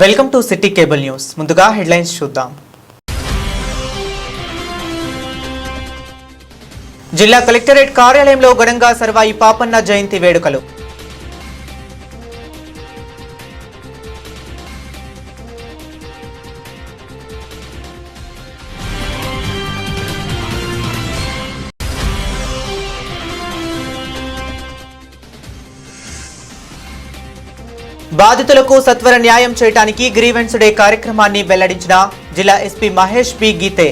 Welcome to city cable news. ముందుగా headlines చూద్దాం. జిల్లా కలెక్టరేట్ కార్యాలయంలో ఘనంగా సర్వాయి పాపన్న జయంతి వేడుకలు. బాధితులకు సత్వర న్యాయం చేయడానికి గ్రీవెన్స్ డే కార్యక్రమాన్ని వెల్లడించిన జిల్లా ఎస్పీ మహేష్ బి గీతే.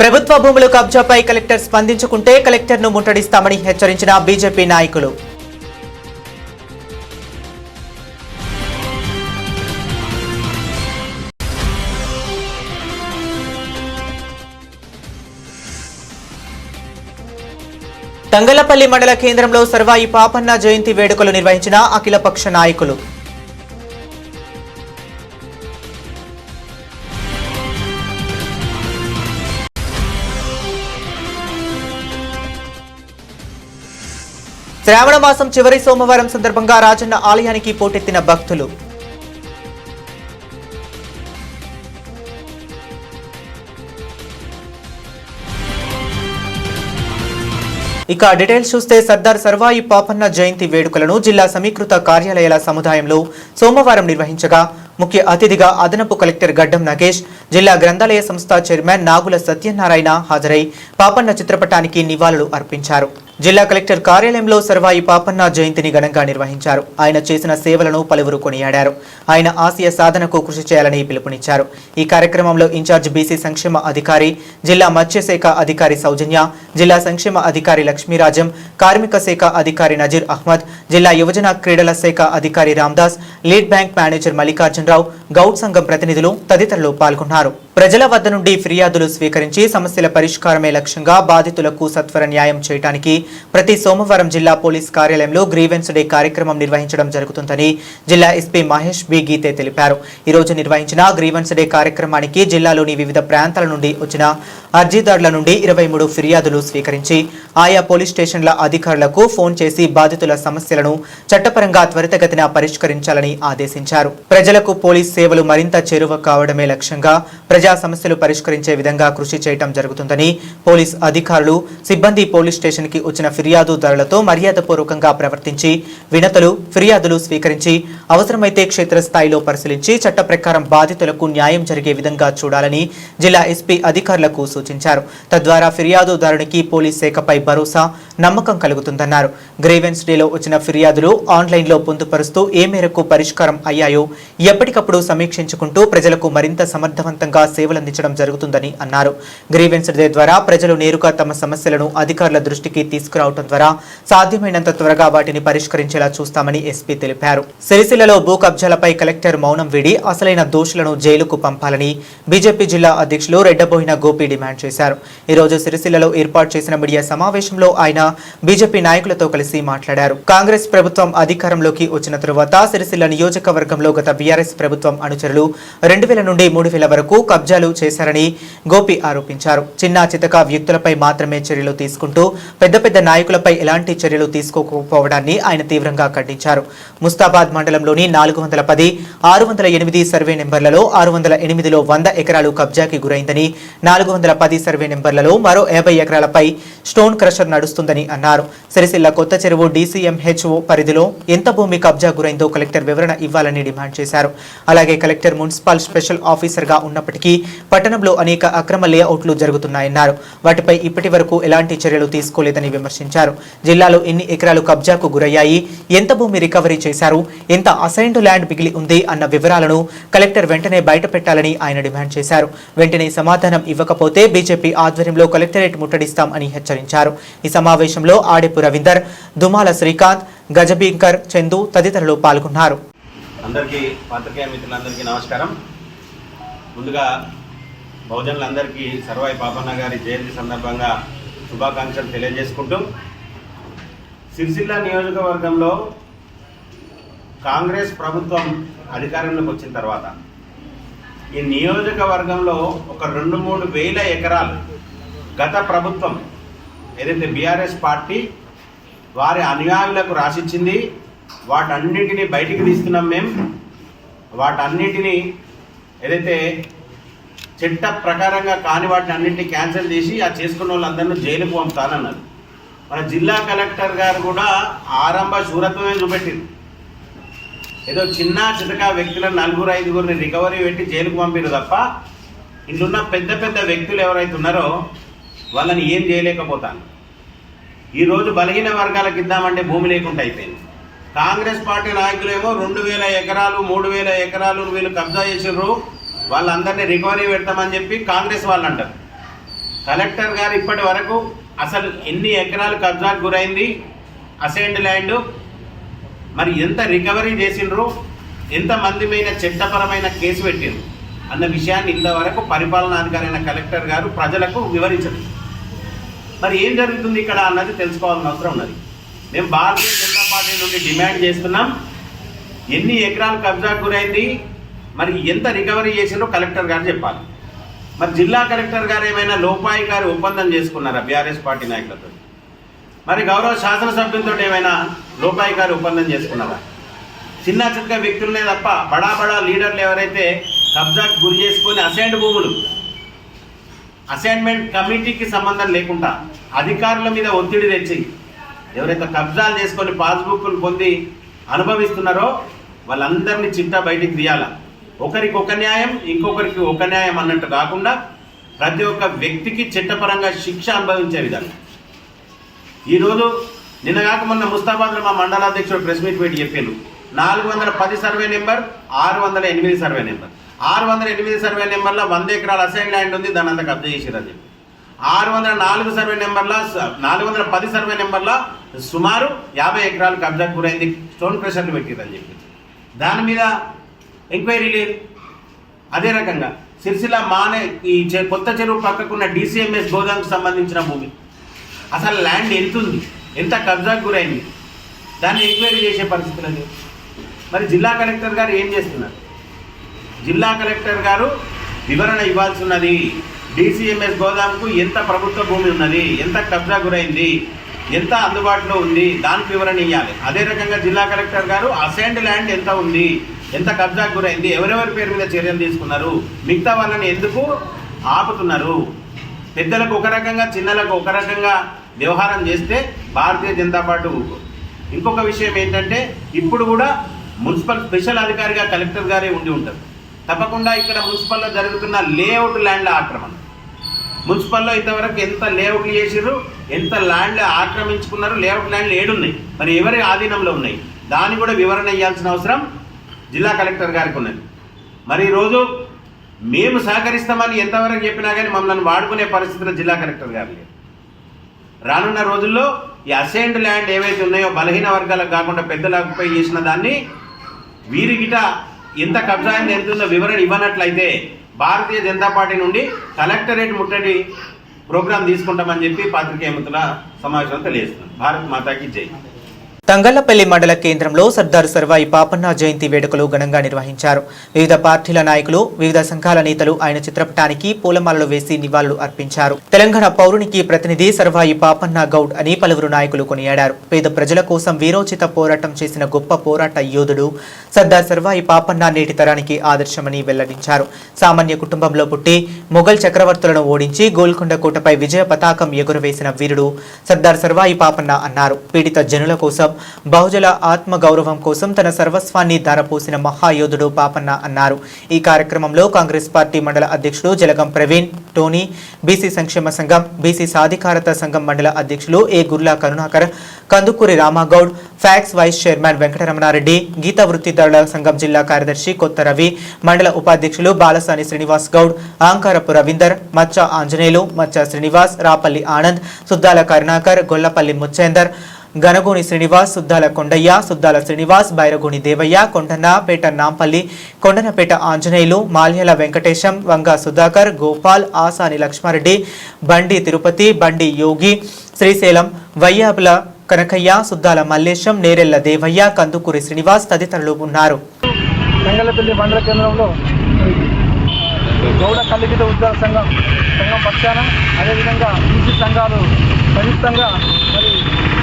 ప్రభుత్వ భూముల కబ్జాపై కలెక్టర్ స్పందించుకుంటే కలెక్టర్ను ముట్టడిస్తామని హెచ్చరించిన బీజేపీ నాయకులు. తంగలపల్లి మండల కేంద్రంలో సర్వాయి పాపన్న జయంతి వేడుకలు నిర్వహించిన అఖిలపక్ష నాయకులు. శ్రావణ మాసం చివరి సోమవారం సందర్భంగా రాజన్న ఆలయానికి పోటెత్తిన భక్తులు. ఇక డీటెయిల్స్ చూస్తే సర్దార్ సర్వాయి పాపన్న జయంతి వేడుకలను జిల్లా సమీకృత కార్యాలయాల సముదాయంలో సోమవారం నిర్వహించగా ముఖ్య అతిథిగా అదనపు కలెక్టర్ గడ్డం నగేష్, జిల్లా గ్రంథాలయ సంస్థ చైర్మన్ నాగుల సత్యనారాయణ హాజరై పాపన్న చిత్రపటానికి నివాళులు అర్పించారు. జిల్లా కలెక్టర్ కార్యాలయంలో సర్వాయి పాపన్న జయంతిని ఘనంగా నిర్వహించారు. ఆయన చేసిన సేవలను పలువురు కొనియాడారు. ఆయన ఆశయ సాధనకు కృషి చేయాలని పిలుపునిచ్చారు. ఈ కార్యక్రమంలో ఇన్ఛార్జ్ బీసీ సంక్షేమ అధికారి, జిల్లా మత్స్యశాఖ అధికారి సౌజన్య, జిల్లా సంక్షేమ అధికారి లక్ష్మీరాజం, కార్మిక శాఖ అధికారి నజీర్ అహ్మద్, జిల్లా యువజన క్రీడల శాఖ అధికారి Ramdas, lead bank manager Mallikarjunarao, Goud సంఘం ప్రతినిధులు తదితరులు పాల్గొన్నారు. ప్రజల వద్ద నుండి ఫిర్యాదులు స్వీకరించి సమస్యల పరిష్కారమే లక్ష్యంగా బాధితులకు సత్వర న్యాయం చేయడానికి ప్రతి సోమవారం జిల్లా పోలీస్ కార్యాలయంలో గ్రీవెన్స్ డే కార్యక్రమం నిర్వహించడం జరుగుతుందని జిల్లా ఎస్పీ మహేష్ బి గీతే తెలిపారు. ఈ రోజు నిర్వహించిన గ్రీవెన్స్ డే కార్యక్రమానికి జిల్లాలోని వివిధ ప్రాంతాల నుండి వచ్చిన అర్జీదారుల నుండి 23 ఫిర్యాదులు స్వీకరించి ఆయా పోలీస్ స్టేషన్ల అధికారులకు ఫోన్ చేసి బాధితుల సమస్యలను చట్టపరంగా త్వరితగతిన పరిష్కరించాలని ఆదేశించారు. ప్రజలకు పోలీస్ సేవలు మరింత చేరువ కావడమే లక్ష్యంగా ప్రజా సమస్యలు పరిష్కరించే విధంగా కృషి చేయడం జరుగుతుందని పోలీస్ అధికారులు, సిబ్బంది పోలీస్ స్టేషన్ కి వచ్చిన ఫిర్యాదుదారులతో మర్యాదపూర్వకంగా ప్రవర్తించి వినతులు, ఫిర్యాదులు స్వీకరించి అవసరమైతే క్షేత్రస్థాయిలో పరిశీలించి చట్ట ప్రకారం బాధితులకు న్యాయం జరిగే విధంగా చూడాలని జిల్లా ఎస్పీ అధికారులకు సూచించారు. తద్వారా ఫిర్యాదుదారునికి పోలీస్ శాఖపై భరోసా, నమ్మకం కలుగుతుందన్నారు. గ్రీవెన్స్ డేలో వచ్చిన ఫిర్యాదులు ఆన్లైన్లో పొందుపరుస్తూ ఏ మేరకు పరిష్కారం అయ్యాయో ఎప్పటికప్పుడు సమీక్షించుకుంటూ ప్రజలకు మరింత సమర్థవంతంగా సేవలందించడం జరుగుతుందని అన్నారు. గ్రీవెన్స్ డే ద్వారా ప్రజలు నేరుగా తమ సమస్యలను అధికారుల దృష్టికి తీసుకురావడం ద్వారా సాధ్యమైనంత త్వరగా వాటిని పరిష్కరించేలా చూస్తామని ఎస్పీ తెలిపారు. సిరిసిల్లలో భూ కబ్జాలపై కలెక్టర్ మౌనం వీడి అసలైన దోషులను జైలుకు పంపాలని బీజేపీ జిల్లా అధ్యక్షులు రెడ్డబోయిన గోపి డిమాండ్ చేశారు. ఈ రోజు సిరిసిల్లలో ఏర్పాటు చేసిన మీడియా సమావేశంలో ఆయన బీజేపీ నాయకులతో కలిసి మాట్లాడారు. కాంగ్రెస్ ప్రభుత్వం అధికారంలోకి వచ్చిన తరువాత సిరిసిల్ల నియోజకవర్గంలో గత బీఆర్ఎస్ ప్రభుత్వం అనుచరులు 2000 నుండి 3000 వరకు కబ్జాలు చేశారని గోపి ఆరోపించారు. చిన్న చితక వ్యక్తులపై మాత్రమే చర్యలు తీసుకుంటూ పెద్ద పెద్ద నాయకులపై ఎలాంటి చర్యలు తీసుకోకపోవడాన్ని ఆయన తీవ్రంగా ఖండించారు. ముస్తాబాద్ మండలంలోని 410, 608 సర్వే నెంబర్లలో 608లో 100 ఎకరాలు కబ్జాకి గురైందని, 410 సర్వే నెంబర్లలో మరో 50 ఎకరాలపై స్టోన్ క్రషర్ నడుస్తుందని అన్నారు. సిరిసిల్ల కొత్త చెరువు DCMHO పరిధిలో ఎంత భూమి కబ్జా గురైందో కలెక్టర్ వివరణ ఇవ్వాలని డిమాండ్ చేశారు. అలాగే కలెక్టర్ మున్సిపల్ స్పెషల్ ఆఫీసర్గా ఉన్నప్పటికీ పట్టణంలో అనేక అక్రమ లేఅవుట్లు జరుగుతున్నాయన్నారు. వాటిపై ఇప్పటి వరకు ఎలాంటి చర్యలు తీసుకోలేదని విమర్శించారు. జిల్లాలో ఎన్ని ఎకరాలు కబ్జాకు గురయ్యాయి, ఎంత భూమి రికవరీ చేశారు, ఎంత అసైన్డ్ ల్యాండ్ మిగిలి ఉంది అన్న వివరాలను కలెక్టర్ వెంటనే బయటపెట్టాలని ఆయన డిమాండ్ చేశారు. వెంటనే సమాధానం ఇవ్వకపోతే బీజేపీ ఆధ్వర్యంలో కలెక్టరేట్ ముట్టడిస్తాం అని హెచ్చరించారు. ఈ సమావేశంలో ఆడెపు రవీందర్, దుమాల శ్రీకాంత్, గజబీంకర్, చందు తదితరులు పాల్గొన్నారు. అందరికీ పాత్రికేయ మిత్రులందరికీ నమస్కారం. ముందుగా బహుజనులందరికీ సర్వాయి పాపన్న గారి జయంతి సందర్భంగా శుభాకాంక్షలు తెలియజేసుకుంటూ, సిరిసిల్ల నియోజకవర్గంలో కాంగ్రెస్ ప్రభుత్వం అధికారంలోకి వచ్చిన తర్వాత ఈ నియోజకవర్గంలో ఒక 2-3 వేల ఎకరాలు గత ప్రభుత్వం ఏదైతే బీఆర్ఎస్ పార్టీ వారి అనుయాయులకు రాసిచ్చింది, వాటన్నిటిని బయటికి తీస్తున్నాం మేము. వాటన్నిటినీ ఏదైతే చట్ట ప్రకారంగా కాని వాటిని అన్నింటినీ క్యాన్సిల్ చేసి ఆ చేసుకున్న వాళ్ళందరినీ జైలుకు పంపుతానన్నారు. మన జిల్లా కలెక్టర్ గారు కూడా ఆరంభ శూరత్వమే చూపెట్టింది. ఏదో చిన్న చితక వ్యక్తులను 4-5 రికవరీ పెట్టి జైలుకు పంపిరు తప్ప ఇంట్లున్న పెద్ద పెద్ద వ్యక్తులు ఎవరైతే ఉన్నారో వాళ్ళని ఏం చేయలేకపోతాను. ఈరోజు బలహీన వర్గాలకు ఇద్దామంటే భూమి లేకుండా అయిపోయింది. కాంగ్రెస్ పార్టీ నాయకులేమో 2000 ఎకరాలు 3000 ఎకరాలు వీళ్ళు కబ్జా చేసిర్రు, వాళ్ళందరినీ రికవరీ పెడతామని చెప్పి కాంగ్రెస్ వాళ్ళు అంటారు. కలెక్టర్ గారు ఇప్పటి వరకు అసలు ఎన్ని ఎకరాలు కబ్జాకు గురైంది అసైన్డ్ ల్యాండ్, మరి ఎంత రికవరీ చేసిండ్రు, ఎంతమంది మీద చట్టపరమైన కేసు పెట్టిండ్రు అన్న విషయాన్ని ఇంతవరకు పరిపాలనాధికారి అయిన కలెక్టర్ గారు ప్రజలకు వివరించరు. మరి ఏం జరుగుతుంది ఇక్కడ అన్నది తెలుసుకోవాల్సిన అవసరం ఉన్నది. మేము భారతీయ జనతా పార్టీ నుండి డిమాండ్ చేస్తున్నాం, ఎన్ని ఎకరాలు కబ్జాకు గురైంది, మరి ఎంత రికవరీ చేసిండ్రో కలెక్టర్ గారు చెప్పాలి. మరి జిల్లా కలెక్టర్ గారు ఏమైనా లోపాయికారి ఒప్పందం చేసుకున్నారా బీఆర్ఎస్ పార్టీ నాయకులతో? మరి గౌరవ శాసనసభ్యులతో ఏమైనా లోపాయికారి ఒప్పందం చేసుకున్నారా? చిన్న చిన్న వ్యక్తులనే తప్ప బడా బడా లీడర్లు ఎవరైతే కబ్జాకు గురి చేసుకొని అసైన్డ్ భూములు అసైన్మెంట్ కమిటీకి సంబంధం లేకుండా అధికారుల మీద ఒత్తిడి తెచ్చి ఎవరైతే కబ్జాలు చేసుకొని పాస్బుక్లు పొంది అనుభవిస్తున్నారో వాళ్ళందరినీ చిట్టా బయటికి తీయాలా. ఒకరికి ఒక న్యాయం ఇంకొకరికి ఒక న్యాయం అన్నట్టు కాకుండా ప్రతి ఒక్క వ్యక్తికి చట్టపరంగా శిక్ష అనుభవించే విధంగా. ఈరోజు నిన్నగాక మొన్న ముస్తాబాద్లో మా మండలాధ్యక్షుడు ప్రెస్ మీట్ పెట్టి చెప్పాను, 410 survey number 608 survey number 608 survey నెంబర్లో 100 ఎకరాల అసైన్ ల్యాండ్ ఉంది, దాని అంతా కబ్జా చేసిరని చెప్పి 604 సర్వే నెంబర్ల 410 సర్వే నెంబర్ల సుమారు 50 ఎకరాలు కబ్జాకు గురైంది, స్టోన్ క్రషర్లు పెట్టిరని చెప్పి దాని మీద ఎంక్వైరీ లేదు. అదే రకంగా సిరిసిల్ల మానే ఈ కొత్త చెరువు పక్కకున్న డిసిఎంఎస్ గోదాంకు సంబంధించిన భూమి అసలు ల్యాండ్ ఎంత ఉంది, ఎంత కబ్జాకు గురైంది, దాన్ని ఎంక్వైరీ చేసే పరిస్థితులు లేదు. మరి జిల్లా కలెక్టర్ గారు ఏం చేస్తున్నారు? జిల్లా కలెక్టర్ గారు వివరణ ఇవ్వాల్సి ఉన్నది. డిసిఎంఎస్ గోదాంకు ఎంత ప్రభుత్వ భూమి ఉన్నది, ఎంత కబ్జా గురైంది, ఎంత అందుబాటులో ఉంది, దానికి వివరణ ఇవ్వాలి. అదే రకంగా జిల్లా కలెక్టర్ గారు అసైన్డ్ ల్యాండ్ ఎంత ఉంది, ఎంత కబ్జాకు గురైంది, ఎవరెవరి పేరు మీద చర్యలు తీసుకున్నారు, మిగతా వాళ్ళని ఎందుకు ఆపుతున్నారు, పెద్దలకు ఒక రకంగా చిన్నలకు ఒక రకంగా వ్యవహారం చేస్తే భారతీయ జనతా పార్టీ ఇంకొక విషయం ఏంటంటే ఇప్పుడు కూడా మున్సిపల్ స్పెషల్ అధికారిగా కలెక్టర్ గారే ఉండి ఉంటారు. తప్పకుండా ఇక్కడ మున్సిపల్లో జరుగుతున్న లేఅవుట్ ల్యాండ్ల ఆక్రమణ, మున్సిపల్లో ఇంతవరకు ఎంత లేఅవుట్లు చేసిర్రు, ఎంత ల్యాండ్ ఆక్రమించుకున్నారు, లేఅవుట్ ల్యాండ్లు ఏడున్నాయి, మరి ఎవరి ఆధీనంలో ఉన్నాయి, దాన్ని కూడా వివరణ ఇవ్వాల్సిన అవసరం జిల్లా కలెక్టర్ గారికి ఉన్నది. మరి ఈరోజు మేము సహకరిస్తామని ఎంతవరకు చెప్పినా కానీ మమ్మల్ని వాడుకునే పరిస్థితుల్లో జిల్లా కలెక్టర్ గారు లేరు. రానున్న రోజుల్లో ఈ అసైన్డ్ ల్యాండ్ ఏవైతే ఉన్నాయో బలహీన వర్గాలకు కాకుండా పెద్దలపై చేసిన దాన్ని వీరిగిట ఎంత కబ్జా అయింది ఎంత ఉందో వివరణ ఇవ్వనట్లయితే భారతీయ జనతా పార్టీ నుండి కలెక్టరేట్ ముట్టడి ప్రోగ్రాం తీసుకుంటామని చెప్పి పాత్రికేయ మిత్రుల సమావేశంలో తెలియజేస్తున్నాం. భారత్ మాతాకి జై. తంగళ్లపల్లి మండల కేంద్రంలో సర్దార్ సర్వాయి పాపన్న జయంతి వేడుకలు ఘనంగా నిర్వహించారు. వివిధ పార్టీల నాయకులు, వివిధ సంఘాల నేతలు ఆయన చిత్రపటానికి పూలమాలలు వేసి నివాళులు అర్పించారు. తెలంగాణ పౌరునికి ప్రతినిధి సర్వాయి పాపన్న గౌడ్ అని పలువురు నాయకులు కొనియాడారు. పేద ప్రజల కోసం వీరోచిత పోరాటం చేసిన గొప్ప పోరాట యోధుడు సర్దార్ సర్వాయి పాపన్న నేటి తరానికి ఆదర్శమని వెల్లడించారు. సామాన్య కుటుంబంలో పుట్టి మొఘల్ చక్రవర్తులను ఓడించి గోల్కొండ కోటపై విజయ పతాకం ఎగురవేసిన వీరుడు సర్దార్ సర్వాయి పాపన్న అన్నారు. పీడిత జనుల కోసం, బహుజల ఆత్మ గౌరవం కోసం తన సర్వస్వాన్ని ధారపోసిన మహాయోధుడు పాపన్న అన్నారు. ఈ కార్యక్రమంలో కాంగ్రెస్ పార్టీ మండల అధ్యక్షుడు జలగం ప్రవీణ్, టోనీ, బీసీ సంక్షేమ సంఘం, బీసీ సాధికారత సంఘం మండల అధ్యక్షులు A Gurla Karunakar, Kandukuri Ramagoud, PACS vice chairman Venkataramana Reddy, గీతా వృత్తిదారుల సంఘం జిల్లా కార్యదర్శి కొత్త రవి, మండల ఉపాధ్యక్షులు బాలసాని శ్రీనివాస్ గౌడ్, ఆంకారపు రవీందర్, మచ్చ ఆంజనేయులు, మచ్చ శ్రీనివాస్, రాపల్లి ఆనంద్, సుద్దాల కరుణాకర్, గొల్లపల్లి ముచ్చేందర్, గనగోని శ్రీనివాస్, సుద్దాల కొండయ్య, సుద్దాల శ్రీనివాస్, బైరగోని దేవయ్య, కొండన్నపేట నాంపల్లి, కొండనపేట ఆంజనేయులు, మాల్యాల వెంకటేశం, వంగ సుధాకర్, గోపాల్, ఆసాని లక్ష్మారెడ్డి, బండి తిరుపతి, బండి యోగి, శ్రీశైలం, వయ్యాబుల కనకయ్య, సుద్దాల మల్లేశం, నేరెళ్ల దేవయ్య, కందుకూరి శ్రీనివాస్ తదితరులు ఉన్నారు. తంగళ్లపల్లి మండల కేంద్రంలో గౌడ కల్లిగిత ఉద్యోగ సంఘం పక్షాన అదేవిధంగా బీసీ సంఘాలు సంయుక్తంగా మరి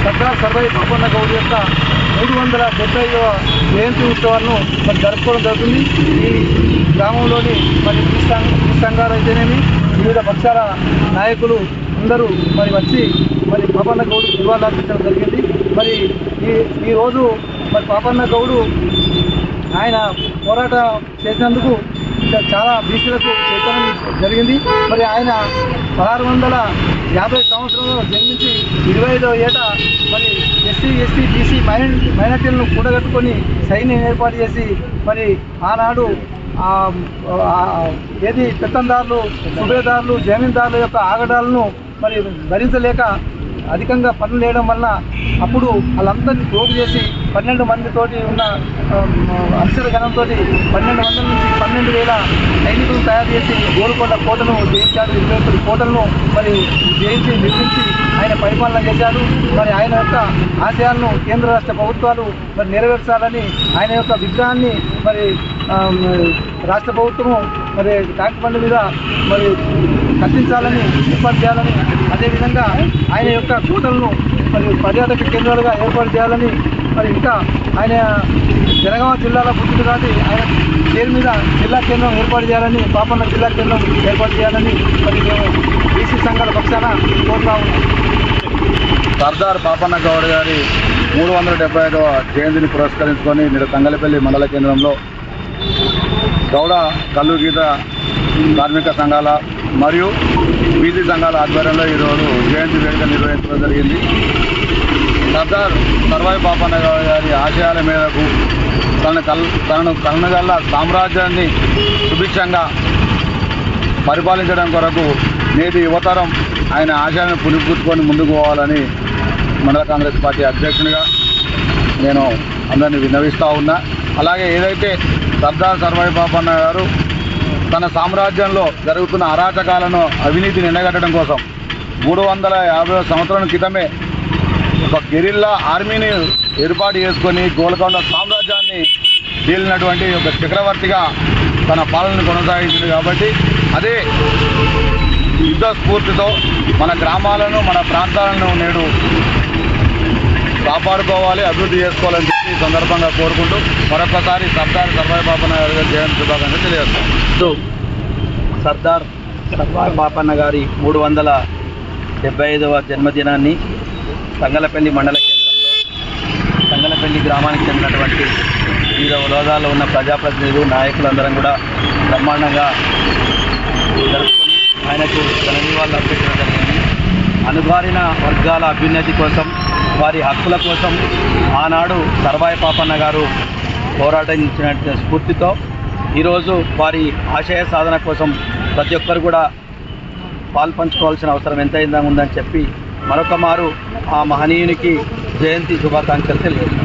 సర్దార్ సర్వాయి పాపన్న గౌడ్ యొక్క 375వ జయంతి ఉత్సవాలను మరి జరుపుకోవడం జరుగుతుంది. ఈ గ్రామంలోని మరి బీసీ సంఘాలు అయితేనేమి వివిధ పక్షాల నాయకులు అందరూ మరి వచ్చి మరి పాపన్న గౌడు నివాళులర్పించడం జరిగింది. మరి ఈరోజు మరి పాపన్న గౌడు ఆయన పోరాటం చేసినందుకు చాలా బీసీలకు చైతన్యం జరిగింది. మరి ఆయన 1650 సంవత్సరంలో జన్మించి 25వ ఏట మరి ఎస్సీ బీసీ మైనార్టీలను కూడగట్టుకొని సైన్యం ఏర్పాటు చేసి మరి ఆనాడు ఏది పెత్తందారులు సుబేదారులు జమీందారుల యొక్క ఆగడాలను మరి భరించలేక అధికంగా పనులు వేయడం వలన అప్పుడు వాళ్ళందరినీ పోగు చేసి 12 మందితోటి ఉన్న అక్షర గణంతో 1200 నుంచి 12,000 సైనికులను తయారు చేసి గోల్కొండ కోటను జయించాడు. 21 కోటలను మరి జయించి నిర్మించి ఆయన పరిపాలన చేశారు. మరి ఆయన యొక్క ఆశయాలను కేంద్ర రాష్ట్ర ప్రభుత్వాలు మరి నెరవేర్చాలని ఆయన యొక్క విగ్రహాన్ని మరి రాష్ట్ర ప్రభుత్వము మరి ట్యాంక్ బండ్ మీద మరి కట్టించాలని ఏర్పాటు చేయాలని, అదేవిధంగా ఆయన యొక్క కోటలను మరి పర్యాటక కేంద్రాలుగా ఏర్పాటు చేయాలని, మరి ఇంకా ఆయన జనగామ జిల్లాలో పుట్టింది కాబట్టి ఆయన పేరు మీద జిల్లా కేంద్రం ఏర్పాటు చేయాలని, పాపన్న జిల్లా కేంద్రం ఏర్పాటు చేయాలని మరి మేము బీసీ సంఘాల పక్షాన కోరుతా ఉన్నాం. సర్దార్ పాపన్న గౌడ్ గారి 375వ జయంతిని పురస్కరించుకొని నేడు తంగలపల్లి మండల కేంద్రంలో గౌడ కల్లు గీత కార్మిక సంఘాల మరియు బీసీ సంఘాల ఆధ్వర్యంలో ఈరోజు జయంతి వేడుక నిర్వహించడం జరిగింది. సర్దార్ సర్వాయి పాపన్న గౌడ్ గారి ఆశయాల మేరకు తనను కన్నగల్ల సామ్రాజ్యాన్ని సుభిక్షంగా పరిపాలించడం కొరకు నేటి యువతరం ఆయన ఆశయాన్ని పునిపుచ్చుకొని ముందుకు పోవాలని మండల కాంగ్రెస్ పార్టీ అధ్యక్షునిగా నేను అందరినీ విన్నవిస్తూ ఉన్నా. అలాగే ఏదైతే సర్దార్ సర్వాయి పాపన్న గారు తన సామ్రాజ్యంలో జరుగుతున్న అరాచకాలను అవినీతిని ఎండగట్టడం కోసం 350 సంవత్సరాల క్రితమే ఒక గెరిల్లా ఆర్మీని ఏర్పాటు చేసుకొని గోల్కొండ సామ్రాజ్యాన్ని తేలినటువంటి ఒక చక్రవర్తిగా తన పాలనను కొనసాగించింది. కాబట్టి అదే యుద్ధ స్ఫూర్తితో మన గ్రామాలను మన ప్రాంతాలను నేడు కాపాడుకోవాలి, అభివృద్ధి చేసుకోవాలని చెప్పి ఈ సందర్భంగా కోరుకుంటూ మరొకసారి సర్దార్ సర్వాయి పాపన్న గారి జయంతి శుభాకాంక్షలు తెలియజేస్తాం. సర్దార్ సర్వాయి పాపన్న గారి 375వ జన్మదినాన్ని తంగలపల్లి మండల కేంద్రంలో తంగలపల్లి గ్రామానికి చెందినటువంటి వివిధ హోదాల్లో ఉన్న ప్రజాప్రతినిధులు నాయకులందరం కూడా బ్రహ్మాండంగా జరుపుకొని ఆయనకు ఘన నివాళులు అర్పించడం జరిగింది. అణగారిన వర్గాల అభ్యున్నతి కోసం, వారి హక్కుల కోసం ఆనాడు సర్వాయి పాపన్న గారు పోరాటించిన స్ఫూర్తితో ఈరోజు వారి ఆశయ సాధన కోసం ప్రతి ఒక్కరు కూడా పాల్పంచుకోవాల్సిన అవసరం ఎంతైందా ఉందని చెప్పి మరొక మారు ఆ మహనీయునికి జయంతి శుభాకాంక్షలు తెలియజేస్తాం.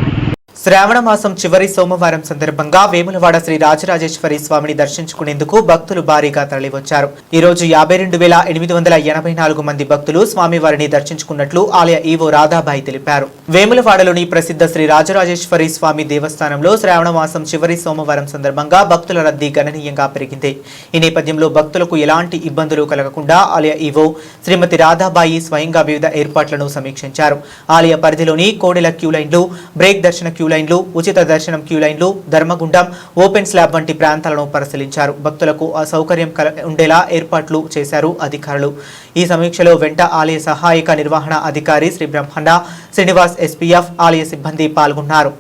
శ్రావణ మాసం చివరి సోమవారం సందర్భంగా వేములవాడ శ్రీ రాజరాజేశ్వరి స్వామిని దర్శించుకునేందుకు భక్తులు భారీగా తరలివచ్చారు. ఈ రోజు 52,884 మంది భక్తులు స్వామివారిని దర్శించుకున్నట్లు ఆలయ ఈవో రాధాబాయి తెలిపారు. వేములవాడలోని ప్రసిద్ధ శ్రీ రాజరాజేశ్వరి స్వామి దేవస్థానంలో శ్రావణ మాసం చివరి సోమవారం సందర్భంగా భక్తుల రద్దీ గణనీయంగా పెరిగింది. ఈ నేపథ్యంలో భక్తులకు ఎలాంటి ఇబ్బందులు కలగకుండా ఆలయ ఈవో శ్రీమతి రాధాబాయి స్వయంగా వివిధ ఏర్పాట్లను సమీక్షించారు. ఆలయ పరిధిలోని కోడెల క్యూ లైన్లు, బ్రేక్ దర్శన క్యూ లైన్లు, ఉచిత దర్శనం క్యూ లైన్లు, ధర్మగుండం, ఓపెన్ స్లాబ్ వంటి ప్రాంతాలను పరిశీలించారు. భక్తులకు అసౌకర్యం ఉండేలా ఏర్పాట్లు చేశారు అధికారులు. ఈ సమీక్షలో వెంట ఆలయ సహాయక నిర్వహణ అధికారి శ్రీ బ్రహ్మణ శ్రీనివాస్ ఎస్పీఎఫ్ ఆలయ సిబ్బంది పాల్గొన్నారు.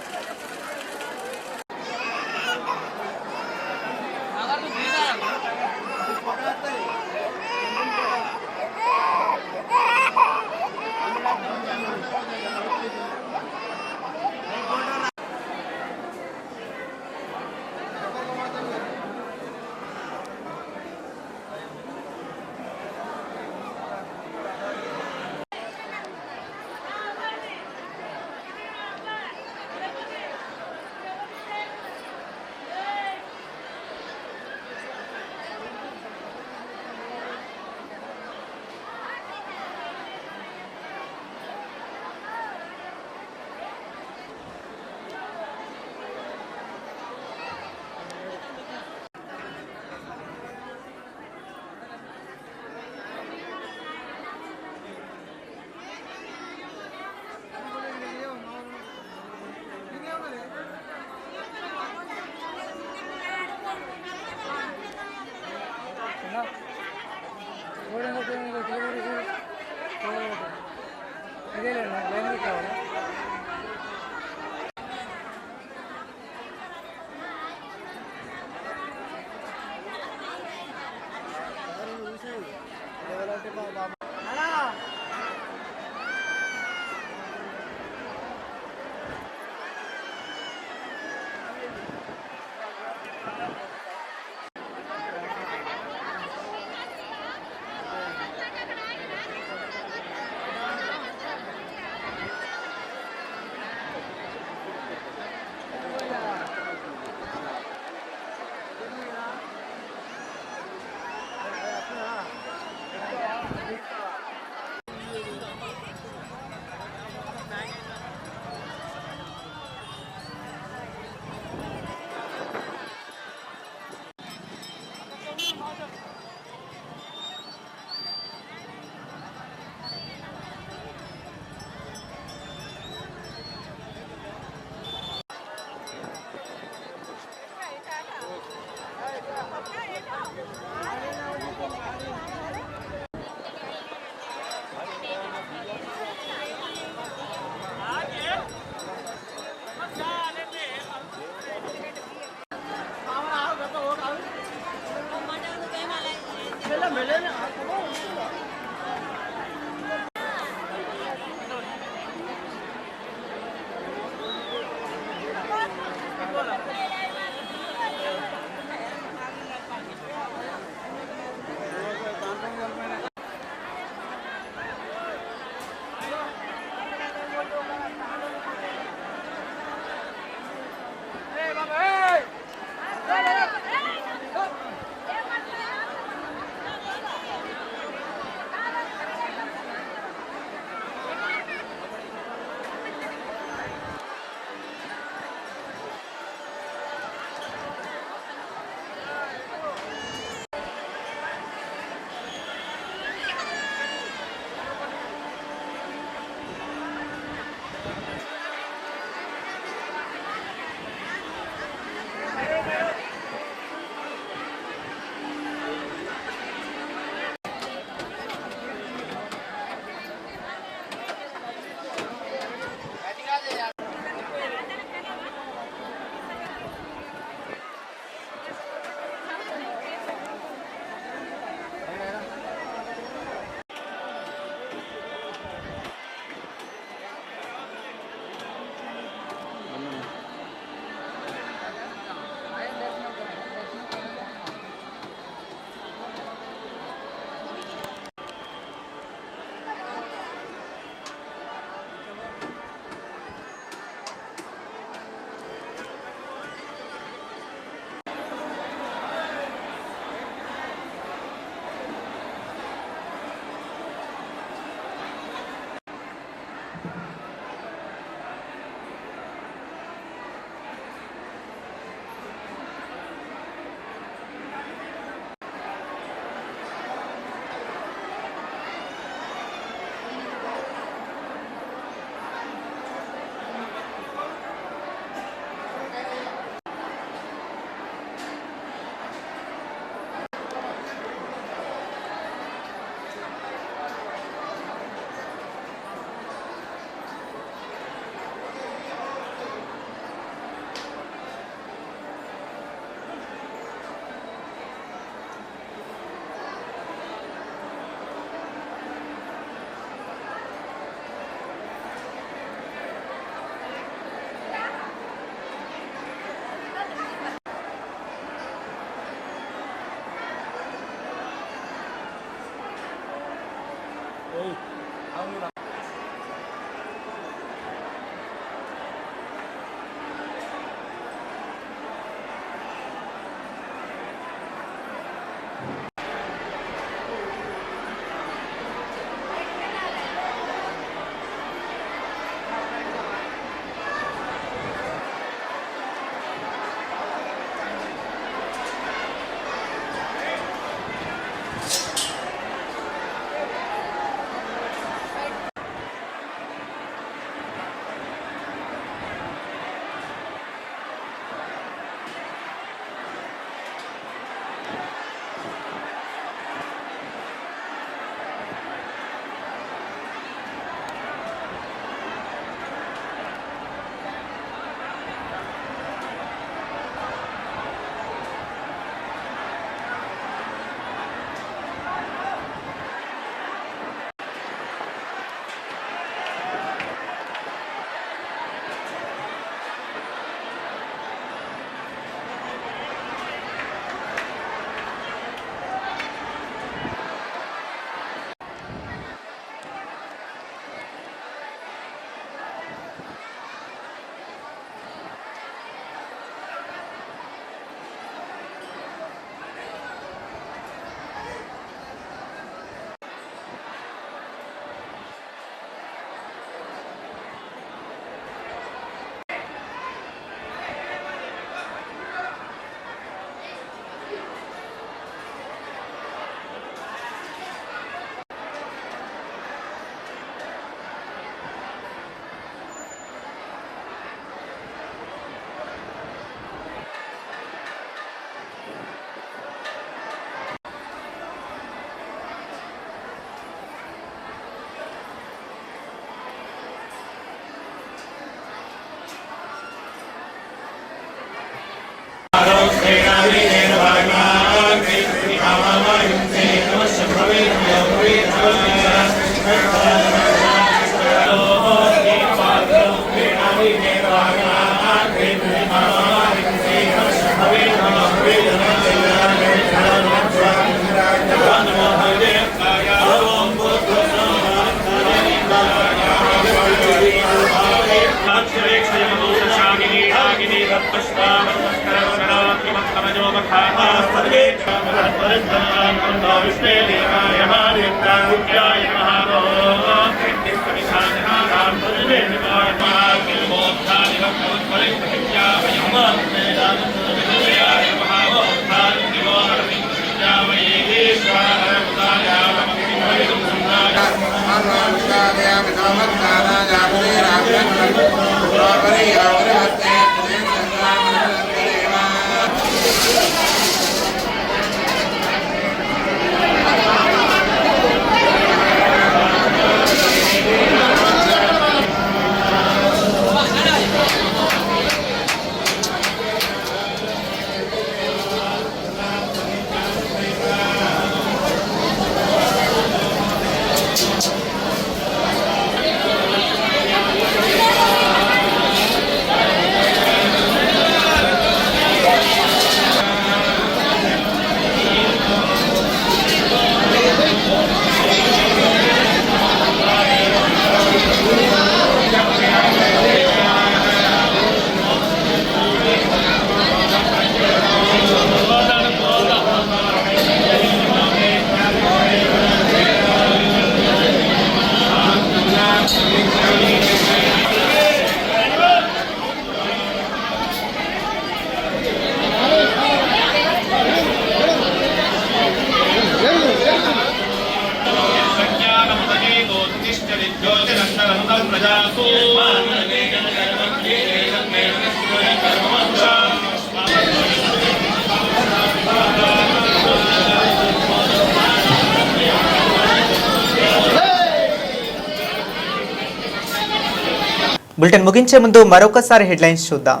బులెటిన్ ముగించే ముందు మరొకసారి హెడ్లైన్స్ చూద్దాం.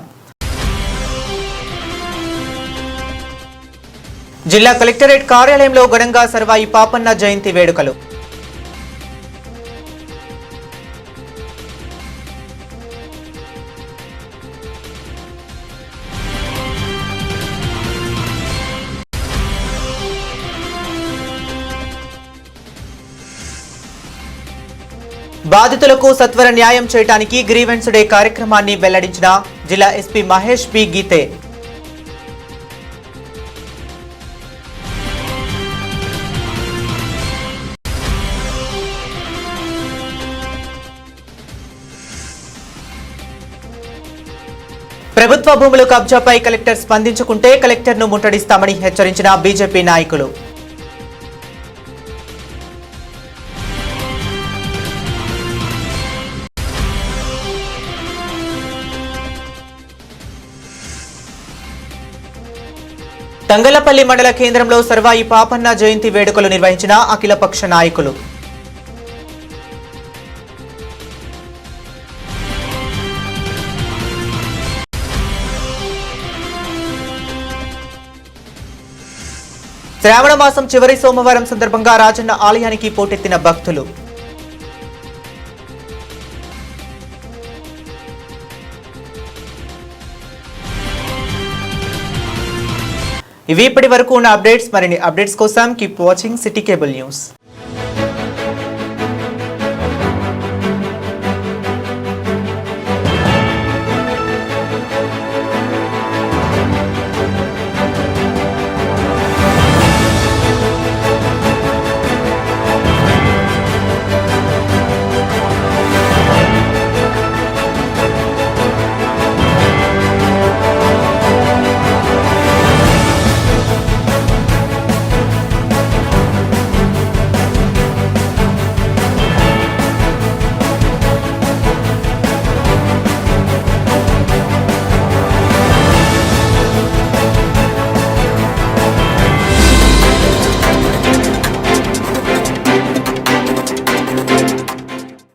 జిల్లా కలెక్టరేట్ కార్యాలయంలో ఘనంగా సర్వాయి పాపన్న జయంతి వేడుకలు. బాధితులకు సత్వర న్యాయం చేయడానికి గ్రీవెన్స్ డే కార్యక్రమాన్ని వెల్లడించిన జిల్లా ఎస్పీ మహేష్ బి గీతే. ప్రభుత్వ భూముల కబ్జాపై కలెక్టర్ స్పందించుకుంటే కలెక్టర్ను ముట్టడిస్తామని హెచ్చరించిన బీజేపీ నాయకులు. తంగలపల్లి మండల కేంద్రంలో సర్వాయి పాపన్న జయంతి వేడుకలు నిర్వహించిన అఖిలపక్ష నాయకులు. శ్రావణ మాసం చివరి సోమవారం సందర్భంగా రాజన్న ఆలయానికి పోటెత్తిన భక్తులు. ఇవి ఇప్పటి వరకు ఉన్న అప్డేట్స్. మరిన్ని అప్డేట్స్ కోసం keep watching city cable news.